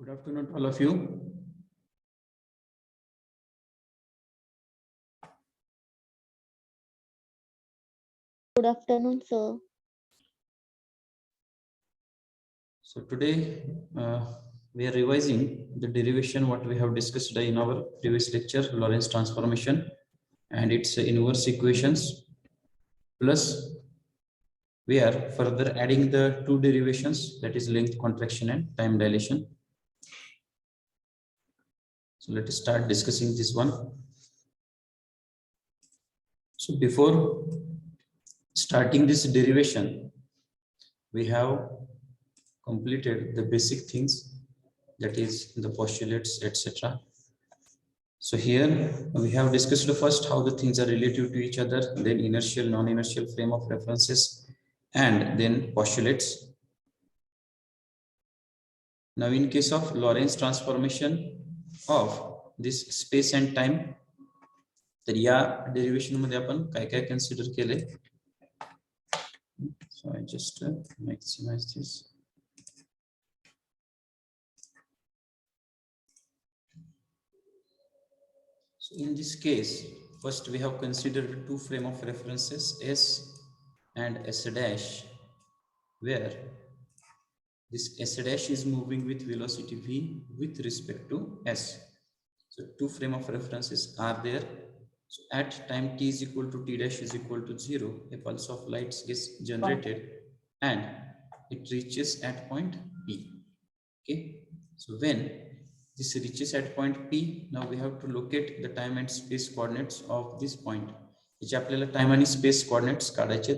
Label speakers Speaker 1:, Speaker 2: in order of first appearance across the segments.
Speaker 1: Good afternoon to all of you.
Speaker 2: Good afternoon, sir.
Speaker 1: So today we are revising the derivation what we have discussed in our previous lecture, Lorentz transformation and its inverse equations. Plus we are further adding the two derivations, that is length contraction and time dilation. So let us start discussing this one. So before starting this derivation, we have completed the basic things, that is the postulates, etc. So here we have discussed first how the things are relative to each other, then inertial, non-inertial frame of references, and then postulates. Now in case of Lorentz transformation of this space and time, तर या derivation मध्ये आपण काय काय consider केले. So I just maximize this. So in this case, first we have considered two frame of references, S and S dash, where this S dash is moving with velocity v with respect to S. So two frame of references are there. So at time t is equal to t dash is equal to 0, a pulse of light gets generated and it reaches at point P. Okay, so when this reaches at point P, now we have to locate the time and space coordinates of this point. याचे आपल्याला time आणि space coordinates काढायचे.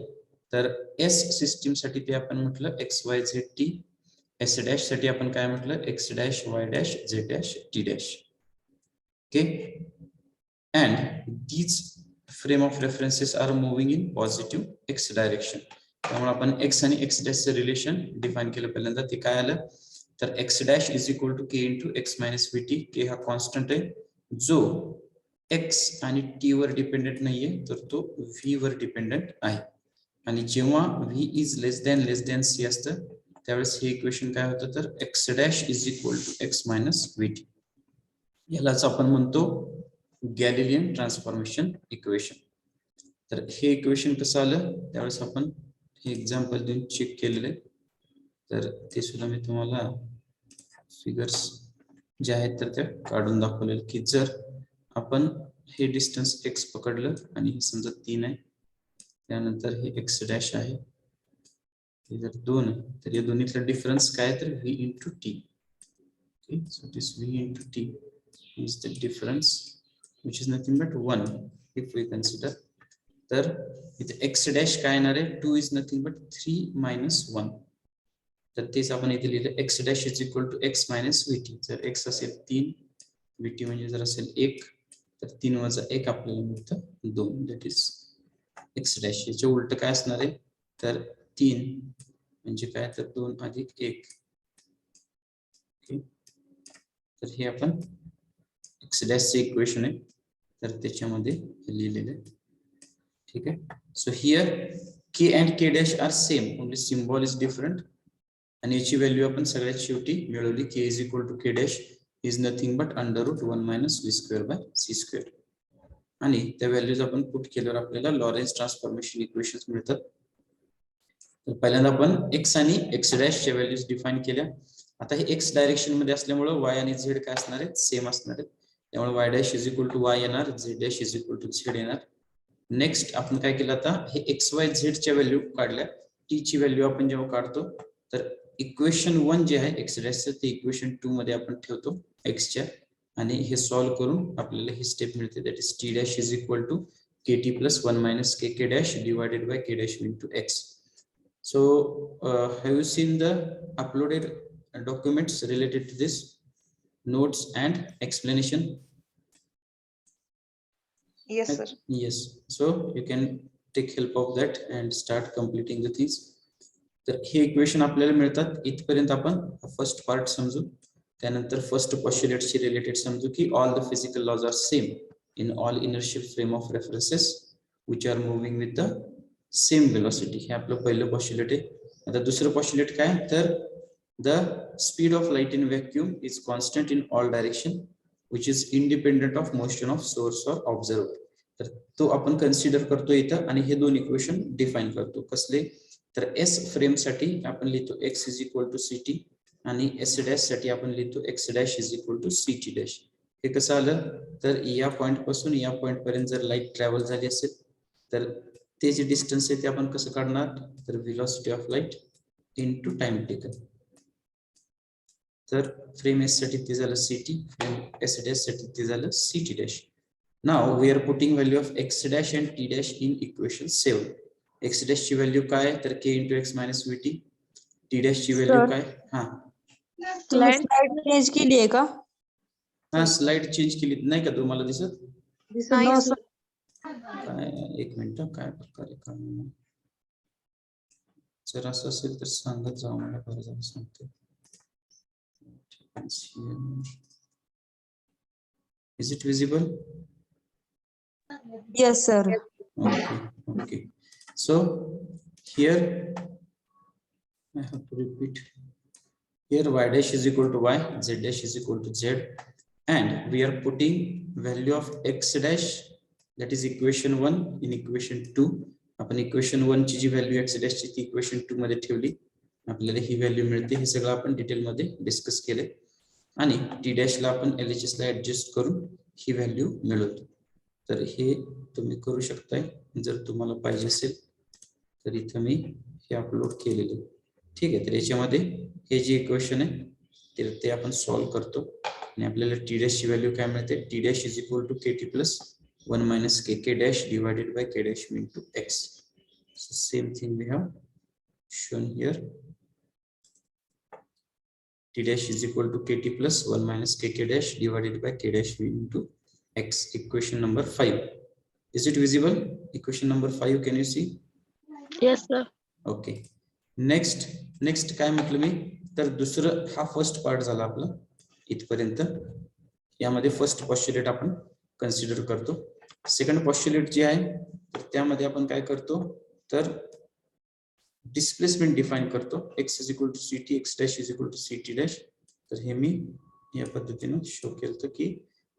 Speaker 1: तर S system साठी ते आपण म्हटलं XYZ S dash साठी आपण काय म्हटलं X dash Y dash Z dash T dash. Okay, and these frame of references are moving in positive X direction. त्यामुळे आपण X आणि X dash चे रिलेशन डिफाइन केलं. पहिल्यांदा ते काय आलं, तर X dash is equal to K into X minus VT. K हा कॉन्स्टंट आहे जो X आणि T वर डिपेंडेंट नाहीये, तर तो V वर डिपेंडेंट आहे. आणि जेव्हा V is less than C असतं त्यावेळेस हे इक्वेशन काय होतं, तर X dash is equal to X minus VT. यालाच आपण म्हणतो गॅलिलियन ट्रान्सफॉर्मेशन इक्वेशन. तर हे इक्वेशन कसं आलं त्यावेळेस आपण हे एक्झाम्पल देऊन चेक केलेले, तर ते सुद्धा मी तुम्हाला फिगर्स जे आहेत तर त्या काढून दाखवले की जर आपण हे डिस्टन्स x पकडलं आणि हे समजा 3 आहे, त्यानंतर हे x डॅश आहे, हे जर 2 आहे, तर या दोन्हीतला डिफरन्स काय तर v into t. Okay, so this v into t is the difference which is nothing but 1 if we consider. तर इथे x dash काय येणार आहे, 2 is nothing but 3 minus 1. तर तेच आपण इथे लिहिलं x dash is equal to x minus vt. जर x असेल 3, vt म्हणजे जर असेल 1, तर 3 वजा 1 आपल्याला मिळतं 2. That is x dash. याचे उलट काय असणार आहे, तर 3 म्हणजे काय तर 2 अधिक 1. ओके, तर हे आपण x dash चे इक्वेशन आहे तर त्याच्यामध्ये लिहिलेले. ठीक आहे. So here k and k dash are same, only symbol is different. आणि याची व्हॅल्यू आपण सगळ्यात शेवटी मिळवली. k is equal to k dash is nothing but under root 1 minus v square by c square. आणि त्या व्हॅल्यूज आपण put केल्यावर आपल्याला लॉरेन्स ट्रान्सफॉर्मेशन इक्वेशन्स मिळतात. तर पहिल्यांदा आपण x आणि x dash च्या व्हॅल्यूज डिफाइन केल्या. आता हे x डायरेक्शन मध्ये असल्यामुळे y आणि z काय असणार आहेत, सेम असणार आहेत. त्यामुळे y dash is equal to y येणार, z dash is equal to z येणार. नेक्स्ट आपण काय केलं, आता हे XYZ च्या व्हॅल्यू काढल्या. t ची व्हॅल्यू आपण जेव्हा काढतो तर इक्वेशन 1 जे आहे x dash ते इक्वेशन 2 मध्ये आपण ठेवतो x च्या, आणि हे सॉल्व्ह करून आपल्याला ही स्टेप मिळते, that is t dash is equal to kt plus 1 minus kk dash divided by k dash into x. So have you seen the uploaded documents related to this, notes and explanation?
Speaker 3: Yes, sir.
Speaker 1: Yes, so you can take help of that and start completing the things. तर हे equation आपल्याला मिळतात. इथपर्यंत आपण first part समजू, त्यानंतर first पोस्टुलेटशी related समजू की all the physical laws are same in all inertial frame of references which are moving with the same velocity. हे आपलं पहिलं पोस्टुलेट आहे. आता दुसरं पोस्टुलेट काय, तर the speed of light in vacuum is constant in all direction which is independent of motion of source or observer. तर तो आपण कन्सिडर करतो इथं आणि हे दोन इक्वेशन डिफाइन करतो कसले. तर एस फ्रेम साठी आपण लिहितो x is equal to C t आणि एस डॅश साठी आपण लिहितो x dash is equal to C t dash. हे कसं आलं तर या पॉइंट पासून या पॉइंट पर्यंत जर लाईट ट्रॅव्हल झाली असेल तर ते जे डिस्टन्स आहे ते आपण कसं काढणार तर velocity of light into time taken. तर फ्रेम एस साठी ते झालं ct, फ्रेम एस डॅश साठी ते झालं ct dash. Now we are putting value of x dash and t dash in equation 7. x dash ची व्हॅल्यू काय तर k * x - vt. t dash ची व्हॅल्यू काय हा
Speaker 3: तुम्ही स्लाइड चेंज केली आहे का?
Speaker 1: हा स्लाइड चेंज केली नाही का तुम्हाला दिसत
Speaker 3: नाही सर.
Speaker 1: काय. एक मिनिट काय प्रकारे काय जर असं असेल तर सांगत जाऊ मला बरं झालं सांगते. Is it visible?
Speaker 3: Yes sir.
Speaker 1: Okay. So here I have to repeat. Here y dash is equal to y, z dash is equal to z, and we are putting value of x dash, that is equation 1 in equation 2. आपण equation 1 ची जी value x dash ची ती equation 2 मध्ये ठेवली. आपल्याला ही value मिळते. हे सगळं आपण डिटेल मध्ये डिस्कस केले आणि t dash ला आपण LHS ला ऍडजस्ट करून ही व्हॅल्यू मिळवतो. तर हे तुम्ही करू शकताय जर तुम्हाला पाहिजे असेल तर इथं मी हे अपलोड केलेले. ठीक आहे. तर याच्यामध्ये हे जे इक्वेशन आहे ते आपण सॉल्व्ह करतो आणि आपल्याला टी डॅश ची व्हॅल्यू काय मिळते. T dash is equal to kt plus 1 minus K dash divided by के dash into X. Same thing we have shown here. t dash is equal to kt plus 1 minus k dash divided by k dash v into x. Equation number 5. Is it visible? Equation number 5 can you see?
Speaker 2: Yes sir.
Speaker 1: Okay. Next काय म्हटलं मी तर दुसरं हा first part झाला आपला इथपर्यंत. यामध्ये first पॉस्च्युलेट आपण कन्सिडर करतो. सेकंड पॉस्च्युलेट जे आहे त्यामध्ये आपण काय करतो तर डिस्प्लेसमेंट डिफाइन करतो. x is equal to ct, x dash is equal to ct dash. तर हे मी या पद्धतीने शो केलं की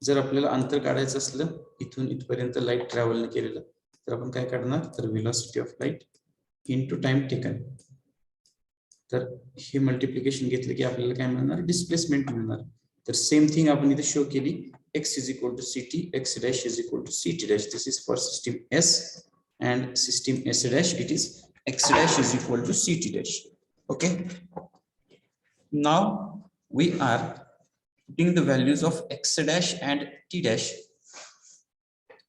Speaker 1: जर आपल्याला अंतर काढायचं असलं इथून इथपर्यंत लाईट ट्रॅव्हल केलेलं तर आपण काय काढणार तर velocity of light into time taken. तर हे मल्टिप्लिकेशन घेतलं की आपल्याला काय मिळणार डिस्प्लेसमेंट मिळणार. तर सेम थिंग आपण इथे शो केली. x is equal to ct, x dash is equal to ct dash. This is for system S and system S dash it is x dash is equal to ct dash. Okay, now we are putting the values of x dash and t dash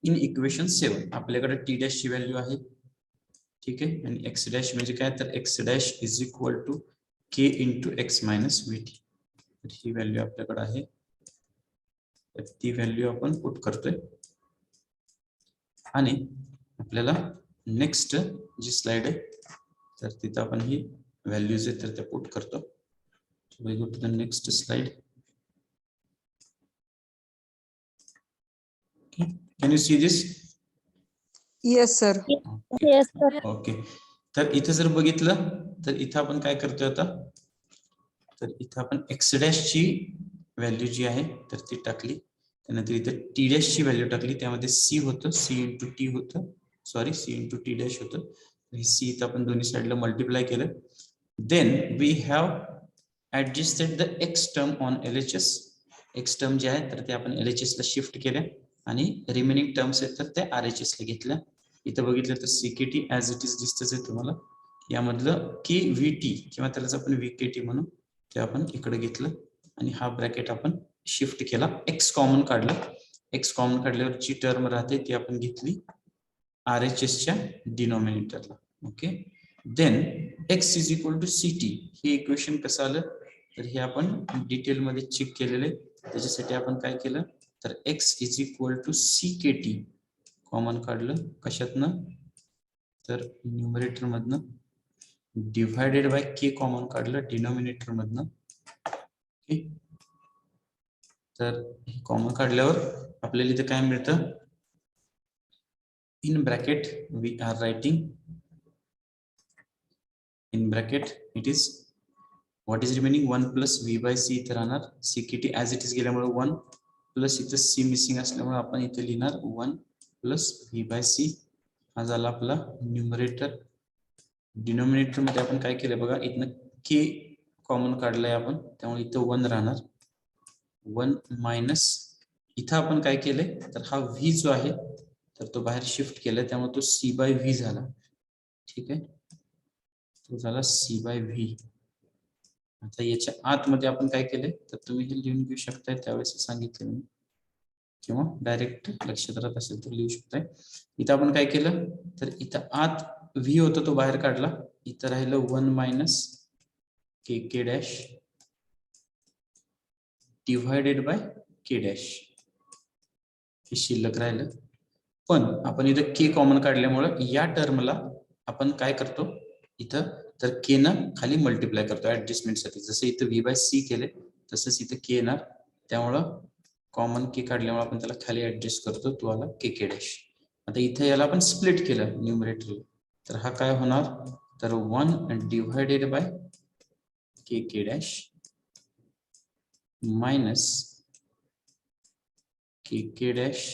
Speaker 1: in equation 7. आपल्याकडे t dash ची value आहे. ठीक आहे. आणि x dash म्हणजे काय तर x dash is equal to k into x minus vt. तर ही व्हॅल्यू आपल्याकडे आहे. तर ती व्हॅल्यू आपण पुट करतोय आणि आपल्याला नेक्स्ट जी स्लाइड आहे तर तिथं आपण ही व्हॅल्यूज आहेत तर ते पुट करतो. So we go to the next slide. Okay. Can you see this?
Speaker 3: Yes sir.
Speaker 2: Yes sir.
Speaker 1: Okay. तर इथं जर बघितलं तर इथं आपण काय करतोय आता तर इथं आपण x डॅश ची व्हॅल्यू जी आहे तर ती टाकली. त्यानंतर इथं t डॅश ची व्हॅल्यू टाकली. त्यामध्ये c होतं, c इंटू टी होतं, sorry c into t dash होतं. c इथं आपण दोन्ही साईडला मल्टिप्लाय केलं. Then we have adjusted the x term on LHS. x term जे आहे तर ते आपण LHS ला शिफ्ट केल्या आणि रिमेनिंग टर्म्स आहेत तर त्या RHS ला घेतल्या. इथं बघितलं तर CKT ऍज इट इज दिसतच आहे तुम्हाला. यामधलं की VT किंवा त्यालाच आपण VKT म्हणू ते आपण इकडे घेतलं आणि हा ब्रॅकेट आपण शिफ्ट केला. x कॉमन काढलं. x कॉमन काढल्यावर जी टर्म राहते ती आपण घेतली RHS च्या डिनॉमिनेटरला. Okay. Then x is equal to ct. हे इक्वेशन कसं आलं तर हे आपण डिटेल मध्ये चेक केलेले. त्याच्यासाठी आपण काय केलं तर x is equal to CKT common काढलं. कशातनं तर न्यूमरेटर मधनं डिवायडेड बाय k कॉमन काढलं डिनॉमिनेटर मधनं. ओके. तर हे कॉमन काढल्यावर आपल्याला इथे काय मिळतं in bracket we are writing in bracket it is what is remaining 1 plus v by c इथे राहणार. सी किटी ऍज इट इज गेल्यामुळे 1 प्लस इथं सी मिसिंग असल्यामुळे आपण इथे लिहिणार 1 प्लस व्ही बाय सी. हा झाला आपला न्यूमरेटर. डिनॉमिनेटर मध्ये आपण काय केलं बघा, इथनं के कॉमन काढलाय आपण, त्यामुळे इथं 1 राहणार. 1 मायनस इथं आपण काय केलंय तर हा व्ही जो आहे तर तो बाहेर शिफ्ट केलाय, त्यामुळे तो सी बाय व्ही झाला. ठीक आहे, तो झाला सी बाय व्ही. आता याच्या आतमध्ये आपण काय केलंय तर तुम्ही हे लिहून घेऊ शकताय, त्यावेळेस सांगितलं मी, किंवा डायरेक्ट लक्षात राहत असेल तर लिहू शकताय. इथं आपण काय केलं तर इथं आत व्ही होता तो बाहेर काढला, इथं राहिलं 1 minus k k dash divided by के डॅश, हे शिल्लक राहिलं. पण आपण इथं के कॉमन काढल्यामुळं या टर्मला आपण काय करतो इथं तर के न खाली मल्टिप्लाय करतो ऍडजस्टमेंटसाठी. जसं इथं व्ही बाय सी केले तसंच इथं के येणार, त्यामुळं कॉमन के काढल्यामुळे आपण त्याला खाली ऍडजस्ट करतो, तो आला के के डॅश. आता इथं याला आपण स्प्लिट केलं न्यूमरेटरला, तर हा काय होणार तर 1 divided by k k dash minus k k dash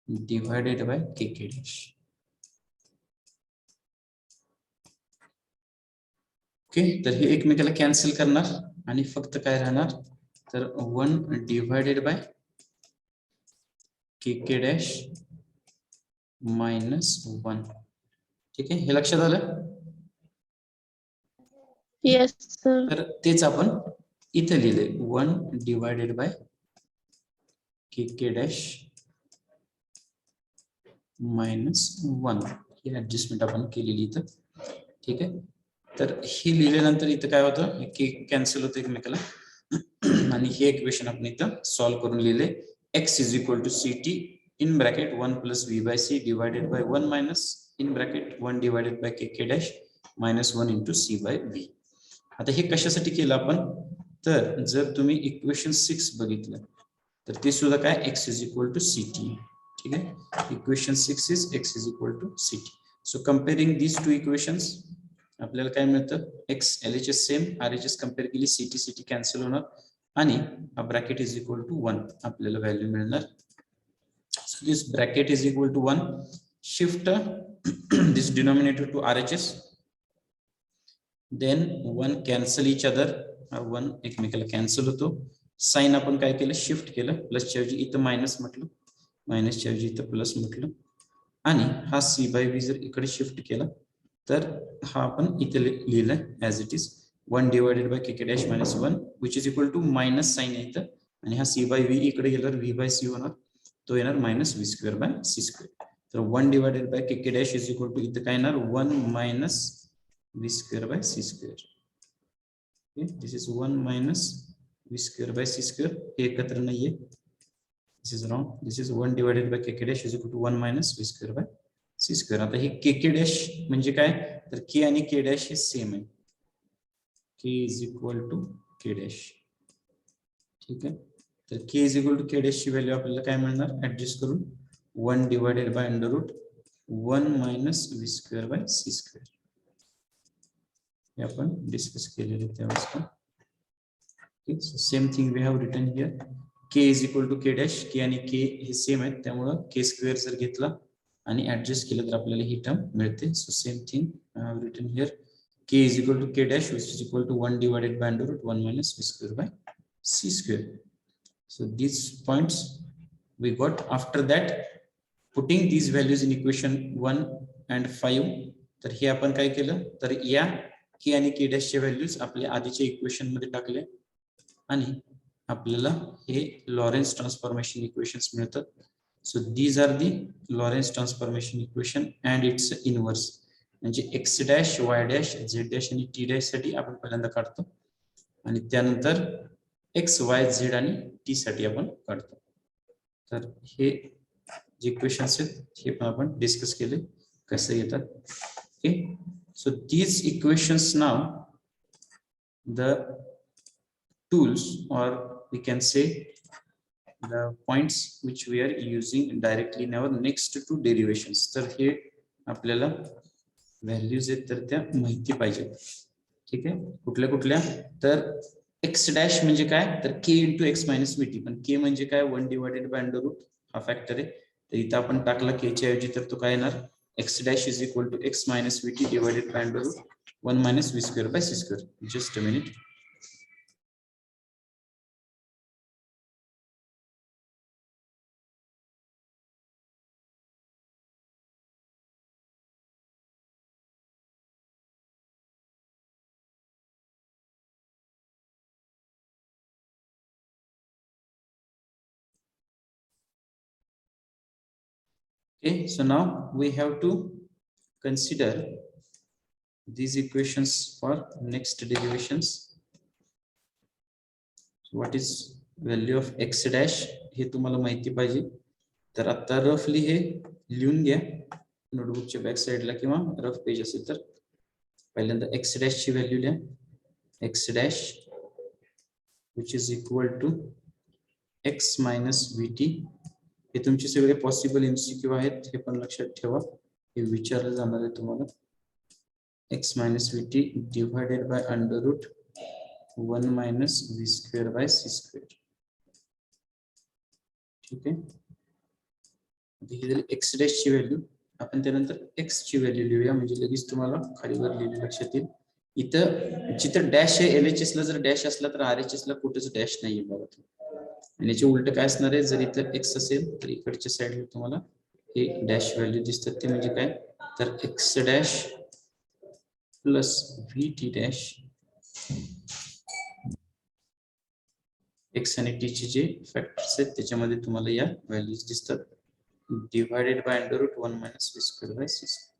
Speaker 1: divided by k k dash. Okay, तर हे एकमेकाला कॅन्सल करणार आणि फक्त काय राहणार तर 1 divided by k k dash minus 1. ठीक आहे, हे लक्षात आलं.
Speaker 2: Yes, sir.
Speaker 1: तर तेच आपण इथे लिहिले 1 divided by k k dash minus 1. He adjustment आपण केलेली इथं. ठीक आहे, तर हे लिहिल्यानंतर इथं काय होतं के कॅन्सल होतं एकमेकाला, आणि हे इक्वेशन आपण इथं सॉल्व्ह करून लिहिले. x is equal to C t in bracket 1 plus v by c divided by 1 minus in bracket 1 divided by k k dash minus 1 into c by v. आता हे कशासाठी केलं आपण तर जर तुम्ही इक्वेशन 6 बघितलं तर ते सुद्धा काय x is equal to C T. ठीक आहे, equation 6 is x is equal to C T. So comparing these two equations आपल्याला काय मिळतं x LHS same, RHS compare केली CT CT कॅन्सल होणार आणि हा ब्रॅकेट इज इक्वल टू 1 आपल्याला व्हॅल्यू मिळणार. So this bracket is equal to 1. Shift this denominator to RHS, then 1 cancel each other, 1 एकमेकाला कॅन्सल होतो. साइन आपण काय केलं शिफ्ट केलं, प्लसच्या ऐवजी इथं मायनस म्हटलं, मायनसच्या ऐवजी इथं प्लस म्हटलं, आणि हा सी बाय व्ही जर इकडे शिफ्ट केला तर हा आपण इथे लिहिलं as it is 1 divided by k k dash minus 1 which is equal to minus sign आहे इथं, आणि हा सी बाय व्ही इकडे गेल्यावर व्ही बाय सी होणार, तो येणार minus V square by C square. तर 1 divided by k k dash is equal to इथं काय येणार 1 minus v square by c square. Okay, this is 1 minus v square by c square. हे एकत्र नाहीये, this is wrong. This is 1 divided by k dash is equal to 1 minus v square by c square. आता हे k dash म्हणजे काय तर k आणि k dash हे same आहे, k is equal to k dash. ठीक आहे, तर k is equal to k dash ची व्हॅल्यू आपल्याला काय मिळणार ऍडजस्ट करून 1 divided by under root 1 minus v square by c square. आपण डिस्कस केलेले त्यावेळेस पण. Same thing we have written here, k is equal to k dash, k आणि के हे सेम आहेत त्यामुळं के स्क्वेअर जर घेतला आणि ऍडजस्ट केलं तर आपल्याला ही टर्म मिळते. So same thing I have written here, k is equal to k dash which is equal to 1 divided by under root 1 minus V square by C square. So these points we got. After that putting these values in equation 1 and 5, तर हे आपण काय केलं तर या के आणि के डॅशचे values आपल्या आधीच्या इक्वेशन मध्ये टाकले आणि आपल्याला हे लॉरेन्स ट्रान्सफॉर्मेशन इक्वेशन्स मिळतात. So these are the Lorentz transformation equation and its inverse, म्हणजे X dash Y dash Z dash आणि टी डॅश साठी आपण पहिल्यांदा काढतो आणि त्यानंतर एक्स वाय झेड आणि टी साठी आपण काढतो. तर हे जे इक्वेशन्स आहेत हे पण आपण डिस्कस केले कसे येतात. Okay, so these equations now, the tools or we can say the points which we are using directly in our next two derivations. तर हे आपल्याला व्हॅल्यूज आहेत तर त्या माहिती पाहिजेत. ठीक आहे. कुठल्या कुठल्या तर एक्स डॅश म्हणजे काय तर के इंटू एक्स मायनस व्हीटी, पण के म्हणजे काय 1 डिवायडेड बाय अंडर रूट हा फॅक्टर आहे. तर इथं आपण टाकला के च्या ऐवजी तर तो काय येणार X dash is equal to X minus VT divided by under root 1 minus V square by C square. Just a minute. Okay, so now we have to consider these equations for next derivations. So what is value of x dash हे तुम्हाला माहिती पाहिजे. तर आता रफली हे लिहून घ्या नोटबुकच्या back साइडला किंवा रफ पेज असेल तर. पहिल्यांदा x dash ची व्हॅल्यू लिहा. x dash which is equal to x minus vt. हे तुमचे सगळे पॉसिबल एमसीक्यू आहेत, हे पण लक्षात ठेवा. हे विचारलं जाणार आहे तुम्हाला. x minus vt divided by under root 1 minus v square by c square. ठीक आहे. ही झाली x डॅश ची व्हॅल्यू. आपण त्यानंतर x ची व्हॅल्यू लिहूया म्हणजे लगेच तुम्हाला खालीवर लिहिलं लक्षात येईल. इथं जिथं डॅश आहे LHS ला जर डॅश असला तर RHS ला कुठेच डॅश नाहीये बघा. आणि याचे उलट काय असणार आहे, जर इथं x असेल तर इकडच्या साईडला तुम्हाला हे डॅश व्हॅल्यू दिसतात. ते म्हणजे काय तर x dash plus vt dash x आणि t चे जे फॅक्टर्स आहेत त्याच्यामध्ये तुम्हाला या व्हॅल्यूज दिसतात divided by under root 1 minus V square by C square.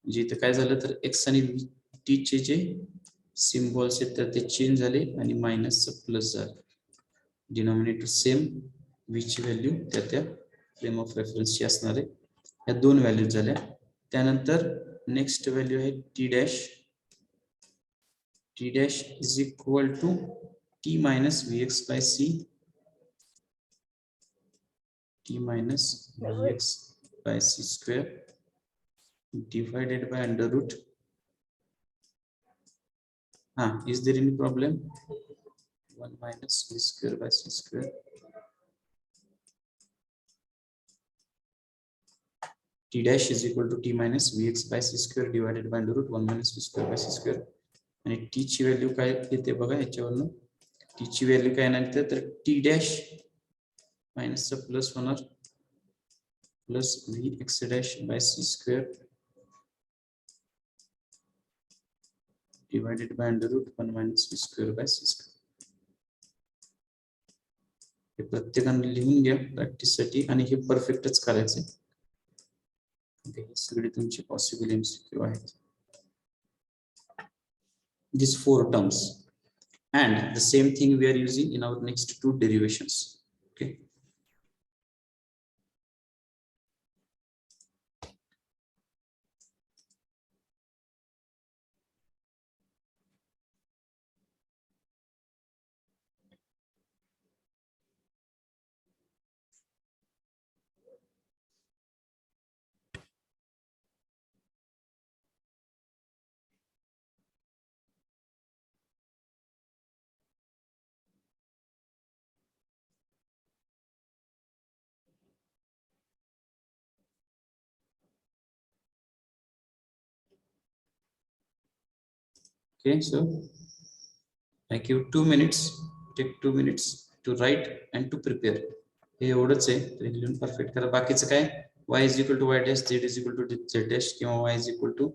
Speaker 1: म्हणजे इथं काय झालं तर x आणि t चे जे सिम्बॉल्स आहेत तर ते चेंज झाले आणि मायनस प्लस झालं. डिनॉमिनेटर सेम, v ची व्हॅल्यू त्या फ्रेम ऑफ रेफरन्सची असणार आहे. या दोन व्हॅल्यूज झाल्या. त्यानंतर नेक्स्ट व्हॅल्यू आहे T dash. T dash is equal to T minus V X by C. T minus V X by C square divided by under root. is there any problem? 1 minus v square by c square. T dash is equal to t minus vx by c square divided by under root 1 minus v square by c square. आणि t ची value काय येते बघा याच्यावरून. t ची value काय येणार तर t dash मायनस चा प्लस होणार plus vx dash by c square divided by under root 1 minus v square by c square. हे प्रत्येकाने लिहून घ्या प्रॅक्टिस साठी आणि हे परफेक्टच करायचे. हे सगळे तुमचे पॉसिबल एमसीक्यू आहेत. These 4 terms and the same thing we are using in our next 2 derivations. Okay. Okay, so I give 2 minutes. Take 2 minutes to write and to prepare. हे एवढंच आहे, तर लिहून परफेक्ट करा. बाकीचं काय y is equal to y dash, z is equal to z dash किंवा y is equal to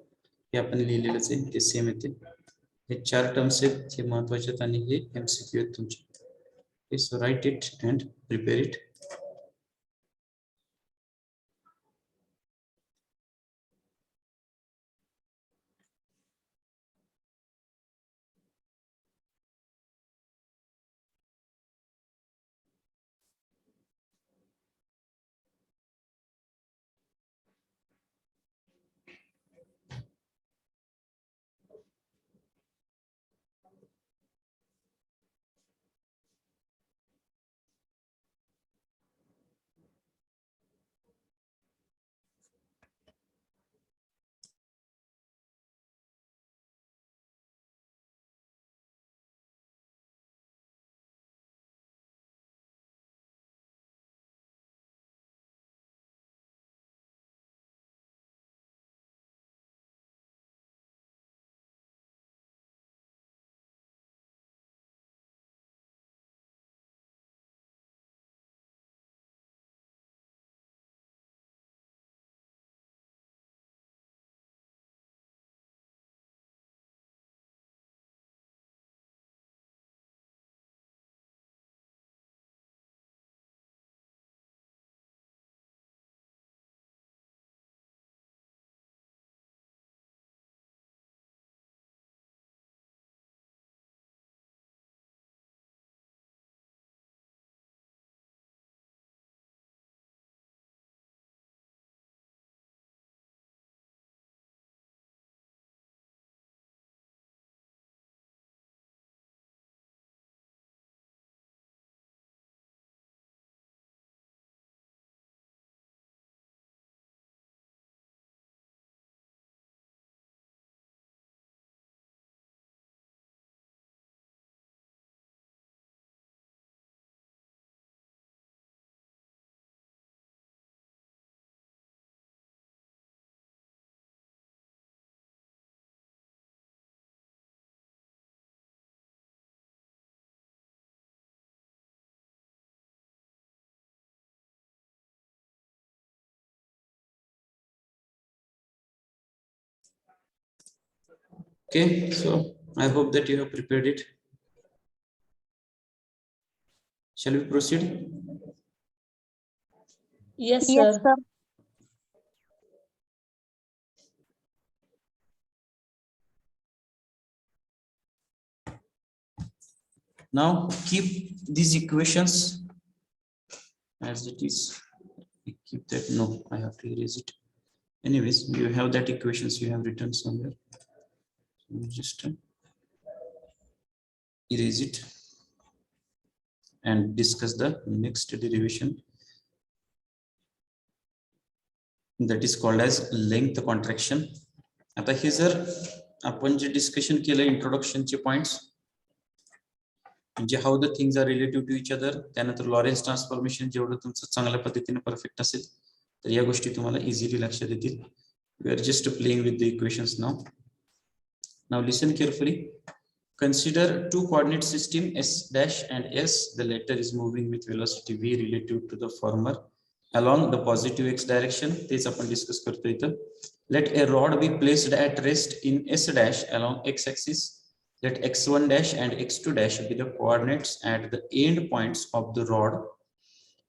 Speaker 1: हे आपण लिहिलेलंच आहे ते सेम येते. हे 4 टर्म्स आहेत, हे महत्त्वाचे आहेत आणि हे एमसीक्यू आहेत तुमचे. Okay, so write it and prepare it. Okay, so I hope that you have prepared it. Shall we proceed?
Speaker 3: Yes,
Speaker 2: Yes,
Speaker 3: sir.
Speaker 2: sir.
Speaker 1: Now keep these equations as it is. Keep that. No, I have to erase it. Anyways, you have that equations you have written somewhere. So just erase it and discuss the next derivation that is called as length contraction. आता हे जर आपण जे discussion केलं इंट्रोडक्शनचे points म्हणजे how the things are relative to each other, त्यानंतर Lorentz transformation जेवढं तुमचं चांगल्या पद्धतीने परफेक्ट असेल तर या गोष्टी तुम्हाला इझिली लक्षात येतील. We are just playing with the equations now. Now listen carefully. Consider two coordinate system S dash and S. The latter is moving with velocity v relative to the former along the positive x direction. तेच आपण discuss करतो इथं. Let a rod be placed at rest in S dash along x axis. Let x1 dash and x2 dash be the coordinates at the end points of the rod.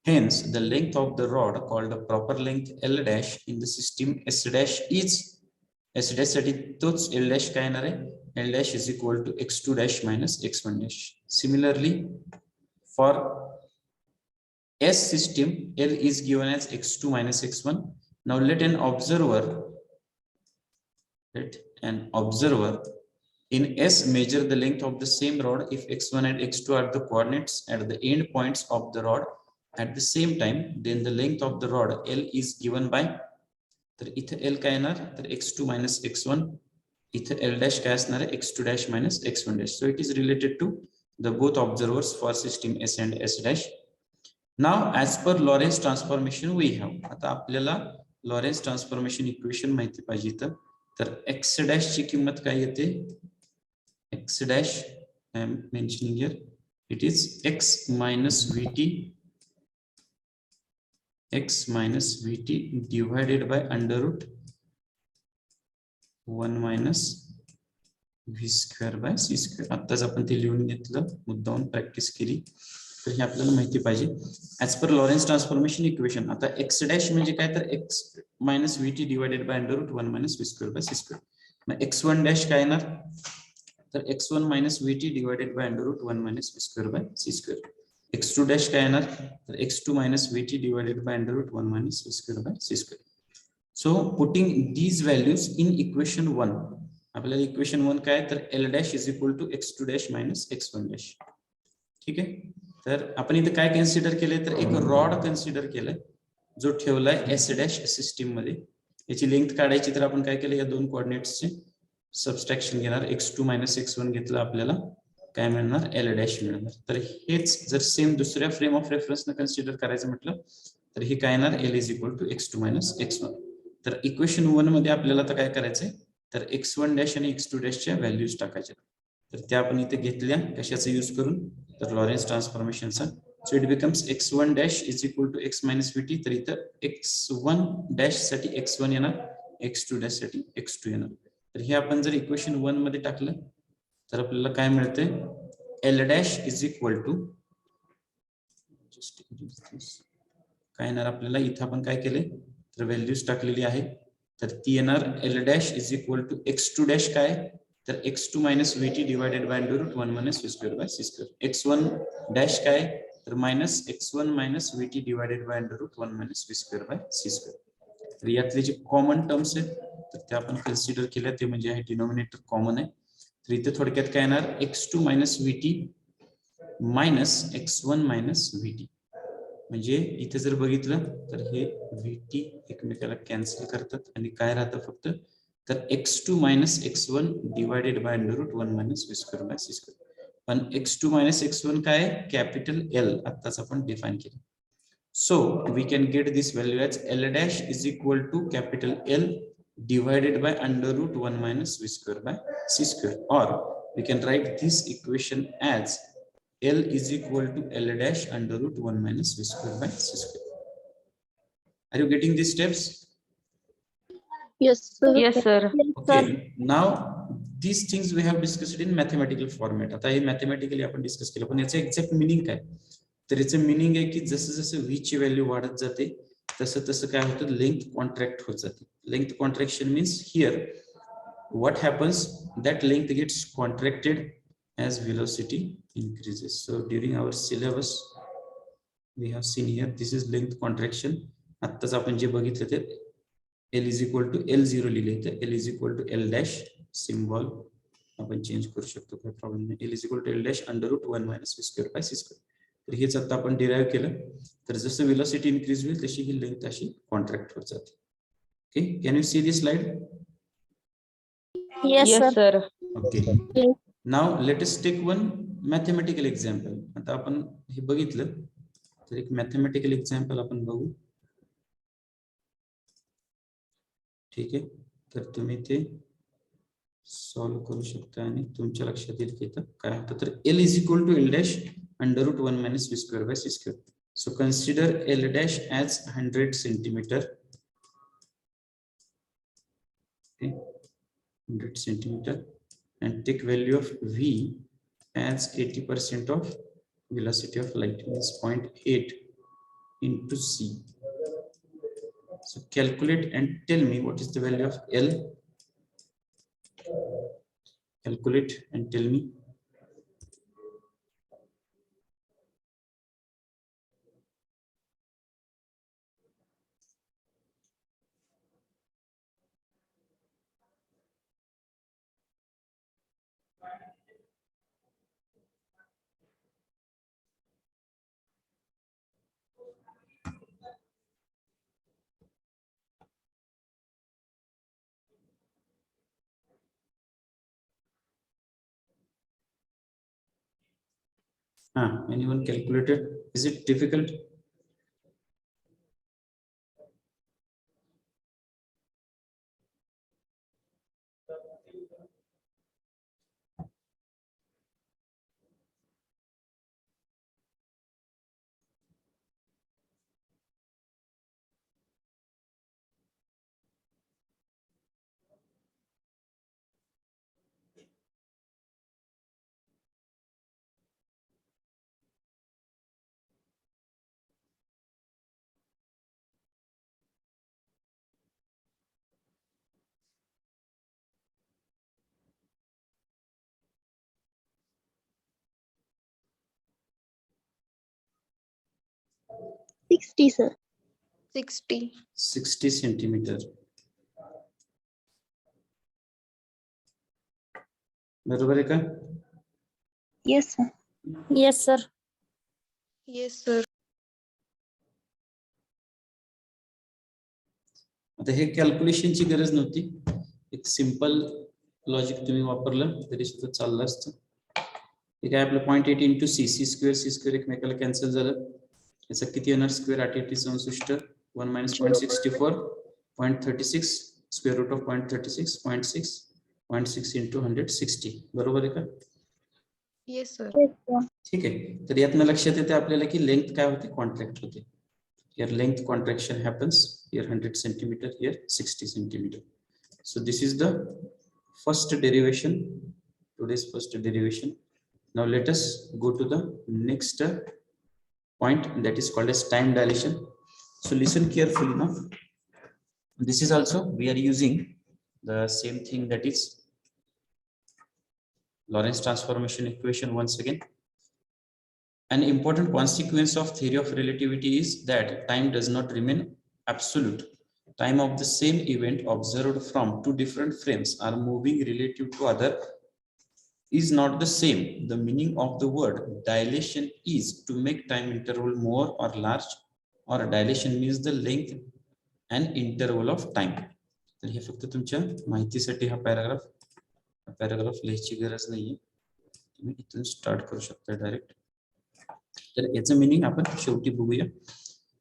Speaker 1: Hence, the length of the rod called the proper length L dash in the system S dash is S dash साठी तोच L dash काय येणार आहे? L dash is equal to x2 dash minus x1 dash. Similarly, for S system, L is given as x2 minus x1. Now let an observer in S measure the length of the same rod if x1 and x2 are the coordinates at the end points of the rod at the same time, then the length of the rod L is given by, तर इथे L काय येणार, तर x2 minus x1, इथे L dash काय असणार आहे, x2 dash minus x1 dash. So it is related to the both observers for system S and S dash. Now as per Lorentz transformation we have, आता आपल्याला Lorentz transformation equation माहिती पाहिजे तर x dash ची किंमत काय येते, x dash I am mentioning here, it is x minus vt divided by under root 1 minus v square by c square. आताच आपण ते लिहून घेतलं, मुद्दाम प्रॅक्टिस केली, तर हे आपल्याला माहिती पाहिजे. As per Lawrence transformation equation, आता x डॅश म्हणजे काय, तर x minus vt divided by under root 1 minus v square by c square. Mug x1 dash काय येणार, तर x1 minus vt divided by under root 1 minus v square by c square. x2 dash काय येणार, तर x2 minus vt divided by under root 1 minus v square by c square. So putting these values in equation 1, आपल्याला equation 1 काय, तर L dash is equal to x2 dash minus x1 dash. ठीक आहे, तर आपण इथे काय कन्सिडर केले, तर एक रॉड कन्सिडर केलाय जो ठेवलाय S dash सिस्टीम मध्ये. याची लेंथ काढायची तर आपण काय केलं, या दोन कोऑर्डिनेट्सचे सबस्ट्रॅक्शन घेणार, x2 minus x1 घेतलं, आपल्याला काय मिळणार, L dash मिळणार. तर हेच जर सेम दुसऱ्या फ्रेम ऑफ रेफरन्सने कन्सिडर करायचं म्हटलं तर हे काय येणार, L is equal to x2 minus x1. तर इक्वेशन 1 मध्ये आपल्याला आता काय करायचंय, तर x1 डॅश आणि x2 डॅशच्या व्हॅल्यूज टाकायच्या. तर त्या आपण इथे घेतल्या कशाचा यूज करून, तर लॉरेन्स ट्रान्सफॉर्मेशनचा. So it becomes x1 dash is equal to x minus vt. तर इथं x1 डॅश साठी x1 येणार, x2 डॅश साठी x2 येणार. तर हे आपण जर इक्वेशन 1 मध्ये टाकलं तर आपल्याला काय मिळते, L dash is equal to, काय येणार आपल्याला, इथं आपण काय केले, तर व्हॅल्यूज टाकलेली आहे, तर ती येणार L dash is equal to x2 dash काय, तर x2 minus vt divided by under root 1 minus v square by c square. x1 dash काय, तर minus x1 minus vt divided by under root 1 minus v square by c square. तर यातले जे common terms आहेत तर ते आपण consider केल्या, ते म्हणजे आहे डिनॉमिनेटर कॉमन आहे. तर इथे थोडक्यात काय येणार, x2 minus vt minus x1 minus vt. म्हणजे इथे जर बघितलं तर हे vt एकमेकाला कॅन्सल करतात आणि काय राहतं फक्त, तर x2 minus x1 divided by under root 1 minus v square by c square. पण x2 minus x1 काय, कॅपिटल L आताच आपण डिफाइन केलं. So we can get this value as L dash is equal to capital L divided by under root 1 minus v square by c square, or we can write this equation as L is equal to L dash under root 1 minus v square by c square. Are you getting these steps?
Speaker 2: Yes, sir.
Speaker 3: Yes, sir.
Speaker 2: Yes, sir.
Speaker 1: Okay, now these things we have discussed in mathematical format. आता हे mathematically आपण discuss केलं, पण याचं exact meaning काय? तर याचं meaning आहे की जसं जसं v ची व्हॅल्यू वाढत जाते तसं तसं काय होतं, लेंथ कॉन्ट्रॅक्ट होत जाते. Length contraction means here what happens, that length gets contracted as velocity increases. So during our syllabus we have seen here, this is length contraction. आत्ताच आपण जे बघितलं ते L is equal to L0 लिहिले, तर L is equal to L dash symbol आपण change करू शकतो, काही प्रॉब्लेम नाही. L is equal to L dash under root 1 minus v square by c square. तर हेच आता आपण डिराइव्ह केलं. तर जसं वेलोसिटी इन्क्रीज होईल तशी ही लेंथ अशी कॉन्ट्रॅक्ट होत जाते. Okay, can you see this slide?
Speaker 2: Yes, sir.
Speaker 1: Okay. Now let us take one mathematical example. आता आपण हे बघितलं, तर एक मॅथमॅटिकल एक्झाम्पल आपण बघू. ठीक आहे, तर तुम्ही ते सॉल्व करू शकता आणि तुमच्या लक्षात येईल की काय होतं. तर L is equal to L dash under root 1 minus v square by c square. So consider L dash as 100 centimeter. Okay, 100 centimeter, and take value of v as 80% of velocity of light, means 0.8 into c. So calculate and tell me what is the value of L. Calculate and tell me. Anyone calculated? Is it difficult?
Speaker 2: $60, sir.
Speaker 1: 60 centimeter. बरोबर आहे का?
Speaker 2: Yes, sir. Yes, sir.
Speaker 3: Yes, sir.
Speaker 1: आता हे कॅल्क्युलेशनची गरज नव्हती, एक simple logic तुम्ही वापरलं तरी सुद्धा चाललं असतं. हे काय आपलं 0.8 इंटू सी, सी स्क्वेअर एकमेकाला कॅन्सल झालं. याचा किती येणार? Square 864 1 minus 0.64 0.36 square root of 0.36 0.6 into 160. बरोबर आहे का?
Speaker 3: Yes, sir.
Speaker 2: Yes, sir.
Speaker 1: ठीक आहे, तर यातनं लक्षात येते आपल्याला की लेंथ काय होते? कॉन्ट्रॅक्ट होते. Here length contraction happens, here 100 centimeter, here 60 centimeter. So this is the first derivation, today's first derivation. Now let us go to the next point, that is called as time dilation. So listen carefully now. This is also, we are using the same thing, that is Lorentz transformation equation once again. An important consequence of theory of relativity is that time does not remain absolute. Time of the same event observed from two different frames are moving relative to other is not the same. The meaning of the word dilation is to make time interval more or large, or dilation means the length and interval of time. तर हे फक्त तुमच्या माहितीसाठी हा paragraph लिहायची गरज नाहीये, तुम्ही इथून स्टार्ट करू शकता डायरेक्ट. तर याचं मीनिंग आपण शेवटी बघूया.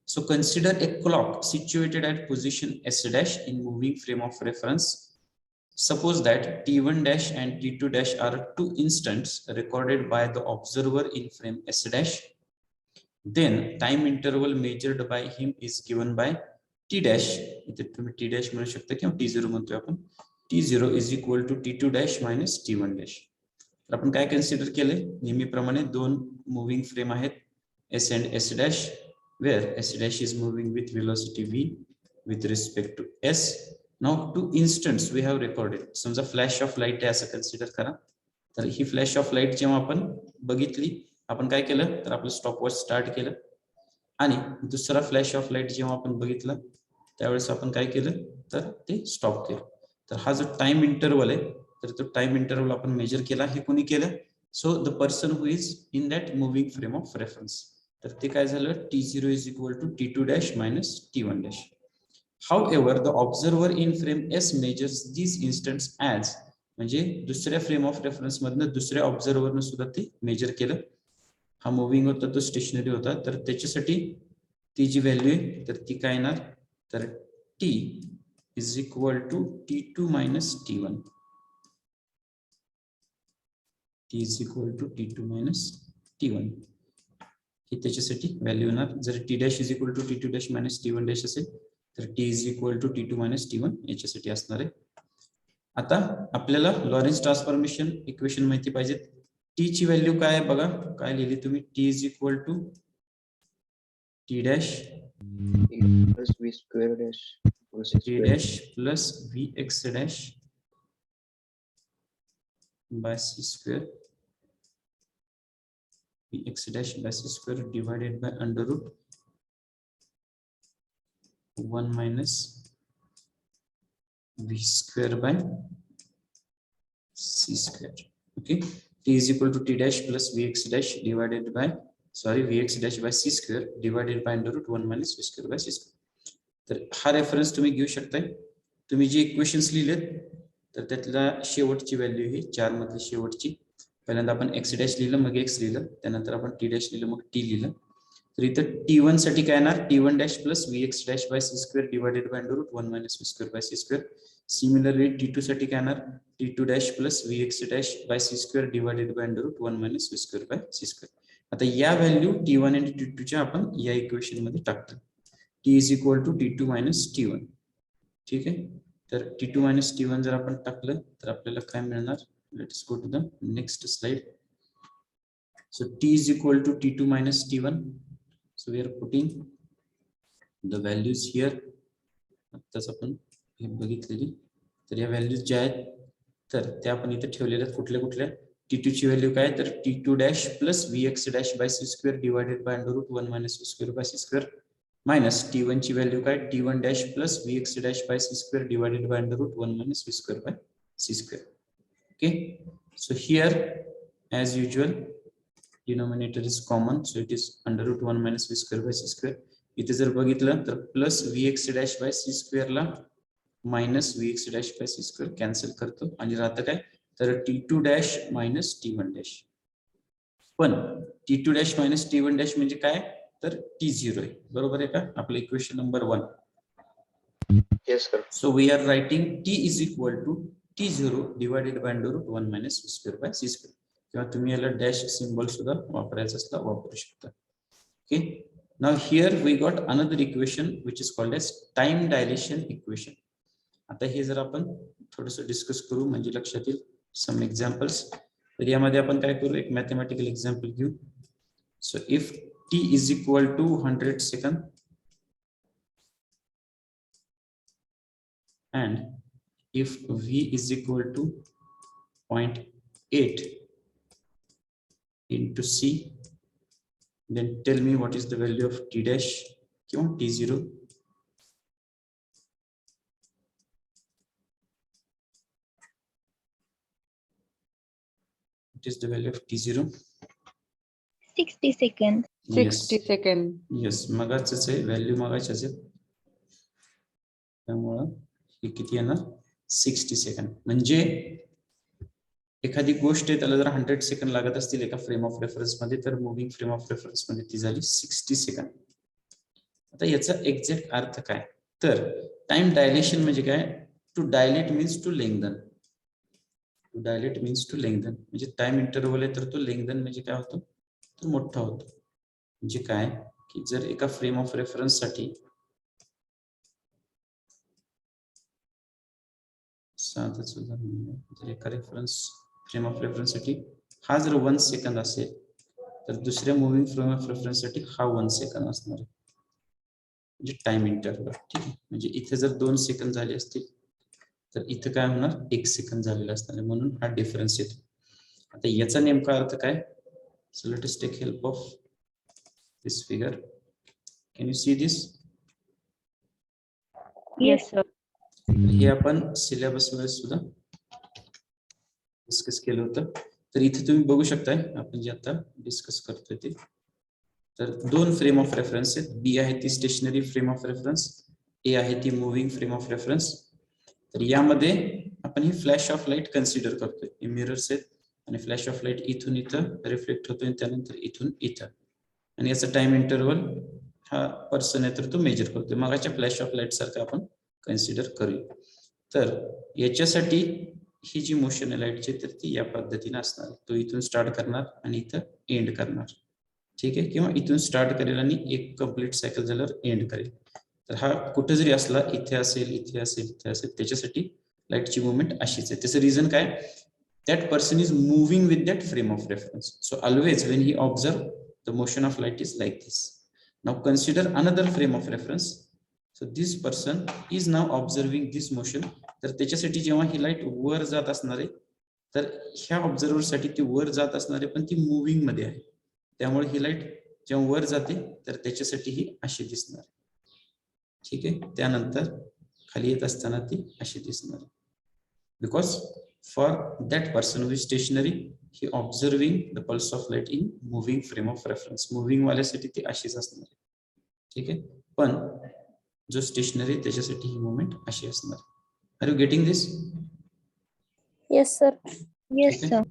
Speaker 1: So consider a clock situated at position S dash in moving frame of reference. Suppose that T1 dash and T2 dash are two instants recorded by the observer in frame S dash. Then time interval measured by him is given by T dash. इथे तुम्ही T dash म्हणू शकता किंवा T0 म्हणतोय आपण. T0 is equal to T2 dash minus T1 dash. तर आपण काय कन्सिडर केले, नेहमीप्रमाणे दोन मुव्हिंग फ्रेम आहेत S and S dash, where S dash is moving with velocity v with respect to S. Now two instants we have recorded. समजा flash of light आहे असं कन्सिडर करा. तर ही फ्लॅश ऑफ लाईट जेव्हा आपण बघितली, आपण काय केलं तर आपलं स्टॉपवॉच स्टार्ट केलं, आणि दुसरा फ्लॅश ऑफ लाईट जेव्हा आपण बघितला त्यावेळेस आपण काय केलं तर ते स्टॉप केलं. तर हा जो टाइम इंटरवल आहे, तर तो टाइम इंटरवल आपण मेजर केला. हे कोणी केलं? So the person who is in that moving frame of reference. तर ते काय झालं, T0 is equal to T2 dash minus T1 dash. However, the observer in frame S measures these instants as, म्हणजे दुसऱ्या फ्रेम ऑफ रेफरन्स मधनं दुसऱ्या ऑब्झर्व्हरनं सुद्धा ते मेजर केलं. हा मुव्हिंग होता, तो स्टेशनरी होता, तर त्याच्यासाठी ती जी व्हॅल्यू आहे तर ती काय येणार, तर T is equal to T2 minus T1. T is equal to T2 minus T1 ही त्याच्यासाठी व्हॅल्यू येणार. जर T dash is equal to T2 dash minus T1 dash असेल तर T is equal to T2 minus T1 याच्यासाठी असणार आहे. आता आपल्याला लॉरेन्स ट्रान्सफॉर्मेशन इक्वेशन माहिती पाहिजे. T ची व्हॅल्यू काय आहे बघा, काय लिहिली तुम्ही, T is equal to T dash
Speaker 4: plus v square dash plus c
Speaker 1: T
Speaker 4: square
Speaker 1: dash plus Vx dash by C square, Vx dash by C square divided by under root 1 minus V square by C square. Okay, T is equal to T dash plus Vx dash divided by, sorry, Vx dash by C square divided by under root 1 minus V square by C square. तर हा reference तुम्ही घेऊ शकताय. तुम्ही जे equations लिहिलेत तर त्यातला शेवटची value ही 4 मधली शेवटची. पहिल्यांदा आपण x डॅश लिहिलं, मग x लिहिलं, त्यानंतर आपण t डॅश लिहिलं, मग t लिहिलं. तर इथं t1 साठी काय येणार, t1 dash plus vx dash by c square divided by under root 1 minus v square by c square. Similarly t2 साठी काय येणार, t2 dash plus vx dash by c square divided by under root 1 minus v square by c square. आता या value t1 आणि t2 च्या आपण या equation मध्ये टाकतो. t is equal to t2 minus t1. ठीक आहे, तर T2 मायनस T1 जर आपण टाकलं तर आपल्याला काय मिळणार, let's go to the next slide. So T is equal to T2 minus T1. So we are putting the values here. आताच आपण हे बघितलेली, तर या व्हॅल्यूज ज्या आहेत तर त्या आपण इथे ठेवलेल्या आहेत. कुठल्या कुठल्या, T2 ची व्हॅल्यू काय, तर T2 dash plus Vx dash by C square divided by under root 1 minus V square by C square, minus T1 ची व्हॅल्यू काय, T1 dash plus Vx dash by C square divided by under root 1 minus V square by C square. Okay, so here as usual denominator is common, so it is under root 1 minus V square by C square. इथे जर बघितलं तर plus Vx dash by C square ला minus Vx dash by C square cancel करतो आणि राहतं काय, तर T2 dash minus T1 dash. पण T2 dash minus T1 dash म्हणजे काय, तर T0 आहे, बरोबर आहे का, आपलं equation number 1.
Speaker 4: yes sir.
Speaker 1: So we are writing T is equal to T0 divided by under root 1 minus V square by C square. किंवा तुम्ही याला डॅश सिम्बॉल सुद्धा वापरायचं असला वापरू शकता. Okay, now here we got another equation which is called as time dilation equation. आता हे जर आपण थोडस डिस्कस करू म्हणजे लक्षात येईल, सम एक्झाम्पल्स. तर यामध्ये आपण काय करू, एक मॅथमॅटिकल एक्झाम्पल घेऊ. So if T is equal to 100 second and if V is equal to 0.8 into C, then tell me what is the value of T dash or T0. What is the value of T0?
Speaker 2: 60 seconds.
Speaker 5: 60 second.
Speaker 1: Yes, मगाचच आहे, value मगाचच आहे, त्यामुळं हे किती येणार, 60 second. म्हणजे एखादी गोष्ट आहे त्याला जर 100 सेकंड लागत असतील एका फ्रेम ऑफ रेफरन्स मध्ये, तर मुव्हिंग फ्रेम ऑफ रेफरन्स मध्ये ती झाली 60 सेकंड. आता याचा एक्झॅक्ट अर्थ काय, तर टाइम डायलेशन म्हणजे काय, to dilate means to lengthen. To dilate means to lengthen म्हणजे टाइम इंटरव्हल आहे तर तो लेंगदन म्हणजे काय होतो, तो मोठा होतो. म्हणजे काय की जर एका फ्रेम ऑफ रेफरन्स साठी साधच उदाहरण जर एका रेफरन्स फ्रेम ऑफ रेफरन्ससाठी हा जर 1 सेकंद असेल तर दुसऱ्या मुव्हिंग फ्रेम ऑफ रेफरन्ससाठी हा 1 सेकंद असणार आहे, म्हणजे टाइम इंटरवल. ठीक आहे, म्हणजे इथे जर 2 सेकंद झाले असतील तर इथे काय होणार, 1 सेकंद झालेला असणार आहे, म्हणून हा डिफरन्स येतो. आता याचा नेमका अर्थ काय? So let us take help of this figure. Can you see this?
Speaker 2: Yes, sir.
Speaker 1: हे आपण सिलेबस मध्ये सुद्धा डिस्कस केलं होतं. तर इथे तुम्ही बघू शकताय आपण जे आता डिस्कस करतोय ते. तर 2 फ्रेम ऑफ रेफरन्स आहेत. बी आहे ती स्टेशनरी फ्रेम ऑफ रेफरन्स, ए आहे ती मुव्हिंग फ्रेम ऑफ रेफरन्स. तर यामध्ये आपण ही फ्लॅश ऑफ लाईट कन्सिडर करतोय. हे मिरर्स आहेत आणि फ्लॅश ऑफ लाईट इथून इथं रिफ्लेक्ट होतोय, त्यानंतर इथून इथं, आणि याचा टाइम इंटरवल हा पर्सन आहे तर तो मेजर करतोय. मगाच्या फ्लॅश ऑफ लाईट सारखं आपण कन्सिडर करूया. तर याच्यासाठी ही जी मोशन आहे लाईटची तर ती या पद्धतीने असणार. तो इथून स्टार्ट करणार आणि इथं एंड करणार. ठीक आहे, किंवा इथून स्टार्ट करेल आणि एक कंप्लीट सायकल झाल्यावर एंड करेल. तर हा कुठे जरी असला, इथे असेल, इथे असेल, इथे असेल, त्याच्यासाठी लाईटची मुवमेंट अशीच आहे. त्याचं रिझन काय? That person is moving with that frame of reference. So always when he observe the motion of light is like this. Now consider another frame of reference. So this person is now observing this motion. तर त्याच्यासाठी जेव्हा ही light वर जात असणार आहे तर ह्या observer साठी ती वर जात असणार आहे, पण ती मुव्हिंग मध्ये आहे. त्यामुळे ही लाईट जेव्हा वर जाते तर त्याच्यासाठी ही अशी दिसणार. ठीक आहे, त्यानंतर खाली येत असताना ती अशी दिसणार. Because for that person who is stationary he observing the pulse of light in moving frame of reference. Moving वाल्यासाठी ती अशीच असणार. ठीक आहे, पण जो स्टेशनरी त्याच्यासाठी ही मुवमेंट अशी असणार. Are you getting this?
Speaker 2: Yes, sir. Yes,
Speaker 1: ठीक आहे,
Speaker 2: sir.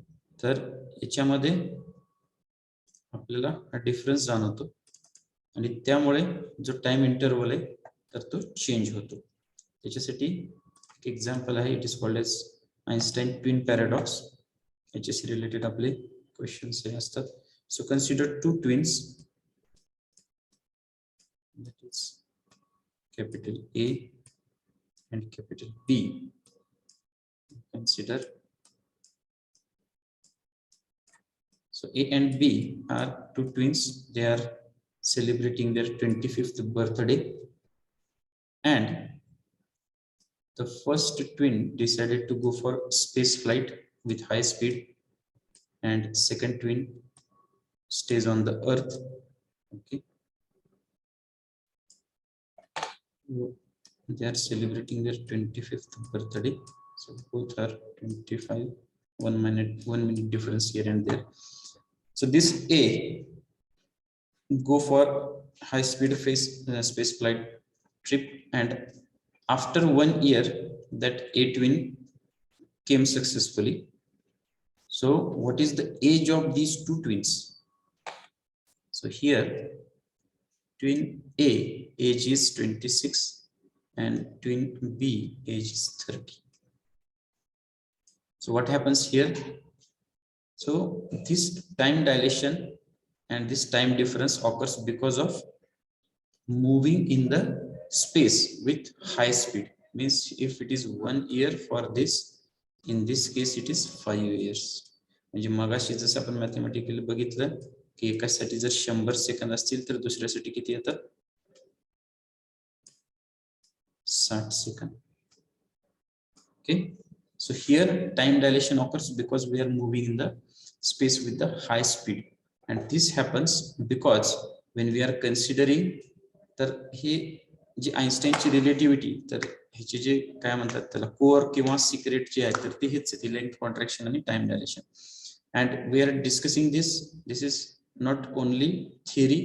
Speaker 1: तर याच्यामध्ये आपल्याला हा डिफरन्स जाणवतो आणि त्यामुळे जो टाइम इंटरवल आहे तर तो चेंज होतो. त्याच्यासाठी एक एक्झाम्पल आहे, it is called as Einstein twin paradox. याच्याशी रिलेटेड आपले क्वेश्चन्स हे असतात. So consider 2 twins, that is capital A and capital B. Consider, so A and B are 2 twins. They are celebrating their 25th birthday, and the first twin decided to go for space flight with high speed, and second twin stays on the earth. Okay, they are celebrating their 25th birthday, so both are 25. 1 minute difference here and there. So this A go for high speed space flight trip, and after 1 year that A twin came successfully. So what is the age of these 2 twins? So here twin A age is 26 and twin B age is 30. So what happens here? So this time dilation and this time difference occurs because of moving in the space with high speed. Means if it is 1 year for this, in this case it is 5 years. म्हणजे मगाशी जसं आपण mathematically बघितलं की एकासाठी जर 100 second असतील तर दुसऱ्यासाठी किती येतात? 60 second. Okay, so here time dilation occurs because we are moving in the space with the high speed, and this happens because when we are considering, तर हे जी आइन्स्टाईनची रिलेटिव्हिटी, तर ह्याचे जे काय म्हणतात त्याला कोअर किंवा सिक्रेट जे आहे तर ते हेच आहे, लेंथ कॉन्ट्रॅक्शन आणि time dilation. And we are discussing this is not only theory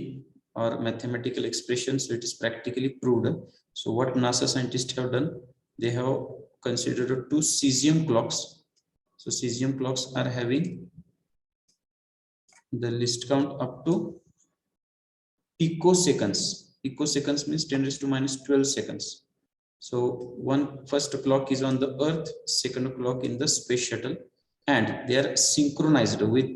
Speaker 1: or mathematical expression, so it is practically proved. So what NASA scientists have done, they have considered 2 cesium clocks. So cesium clocks are having the list count up to picoseconds. Picoseconds means 10 raised to minus 12 seconds. So first clock is on the earth, second clock in the space shuttle, and they are synchronized with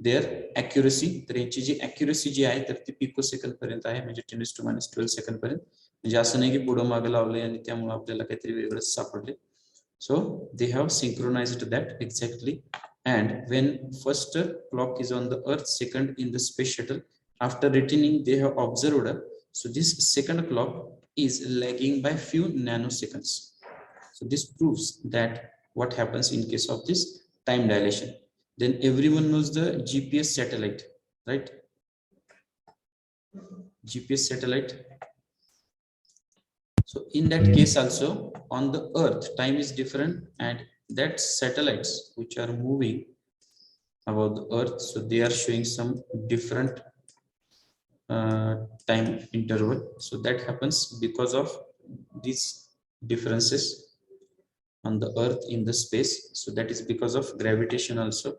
Speaker 1: their accuracy. तर यांची जी accuracy जी आहे तर ती picosecond पर्यंत आहे, म्हणजे 10 raised to minus 12 second पर्यंत. म्हणजे असं नाही की पुढं मागे लावलंय आणि त्यामुळे आपल्याला काहीतरी वेगळंच सापडले. So they have synchronized that exactly. And when first clock is on the earth, second in the space shuttle, after returning they have observed, so this second clock is lagging by few nanoseconds. So this proves that what happens in case of this time dilation. Then everyone knows the GPS satellite, right? GPS satellite. So in that case also on the earth time is different, and that satellites which are moving about the earth, so they are showing some different time interval. So that happens because of these differences on the earth in the space. So that is because of gravitation also.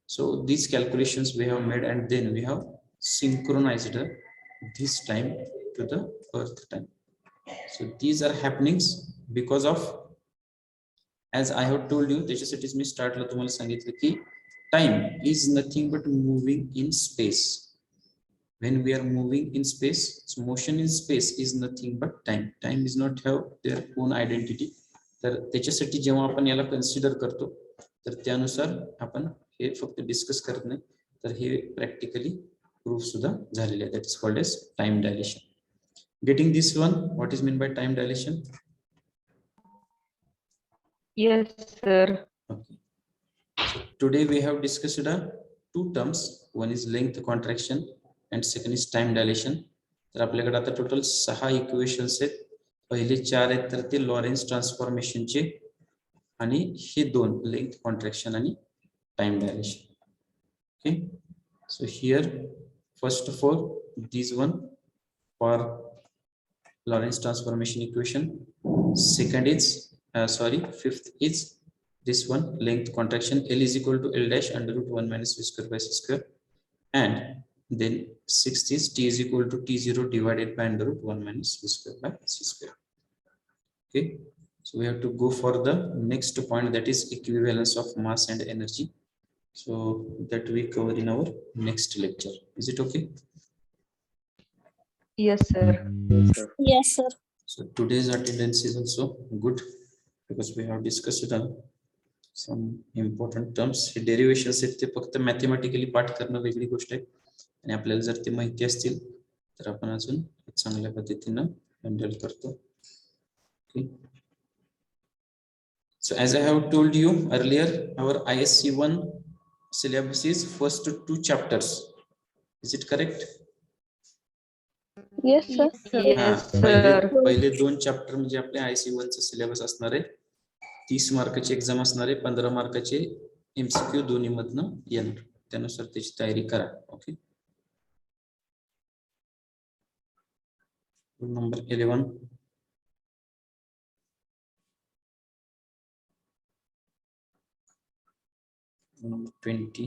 Speaker 1: So these calculations we have made, and then we have synchronized this time to the earth time. So these are happenings because of, as I have told you, त्याच्यासाठी मी स्टार्टला तुम्हाला सांगितलं की time is nothing but moving in space. When we are moving in space, so motion in space is nothing but time. Time is not have their own identity. तर त्याच्यासाठी जेव्हा आपण याला consider करतो, तर त्यानुसार आपण हे फक्त डिस्कस करत नाही, तर हे प्रॅक्टिकली प्रूफ सुद्धा झालेले आहे. That is called as time dilation. Getting this one, what is meant by time dilation?
Speaker 2: Yes, sir.
Speaker 1: Okay. So today we have discussed two terms. One is length contraction and second is time dilation. तर आपल्याकडे आता total 6 equations आहेत. पहिले 4 आहेत तर ते Lawrence ट्रान्सफॉर्मेशनचे, आणि हे 2 length contraction आणि time dilation. Okay, so here first of all this one for Lorentz transformation equation. Second is fifth is this one, length contraction. L is equal to L dash under root 1 minus v square by c square. And then sixth is T is equal to T0 divided by under root 1 minus v square by c square. Okay, so we have to go for the next point, that is equivalence of mass and energy. So that we cover in our next lecture. Is it okay?
Speaker 2: Yes, sir.
Speaker 4: Yes, sir.
Speaker 2: Yes, sir.
Speaker 1: So today's attendance is also good because we have discussed some important terms. Hey derivations आहेत ते फक्त mathematically पाठ करणं वेगळी गोष्ट आहे, आणि आपल्याला जर ते माहिती असतील तर आपण अजून चांगल्या पद्धतीनं हँडल करतो. Okay. So as I have told you earlier, our ISC1 syllabus is first 2 chapters. Is it correct?
Speaker 2: Yes, sir.
Speaker 3: Yes,
Speaker 2: Yes,
Speaker 1: पहिले
Speaker 2: sir.
Speaker 1: 2 चॅप्टर म्हणजे आपल्या IC1 चा सिलेबस असणार आहे. 30 मार्काची एक्झाम असणार आहे, 15 मार्काचे MCQ दोन्ही मधनं येणार. त्यानुसार त्याची तयारी करा. Okay. Number 11. Number 20.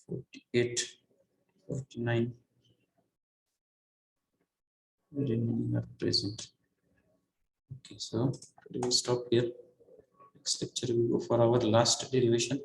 Speaker 1: (48), 49 remaining are present. Okay, so we will stop here. Next lecture we go for our last derivation.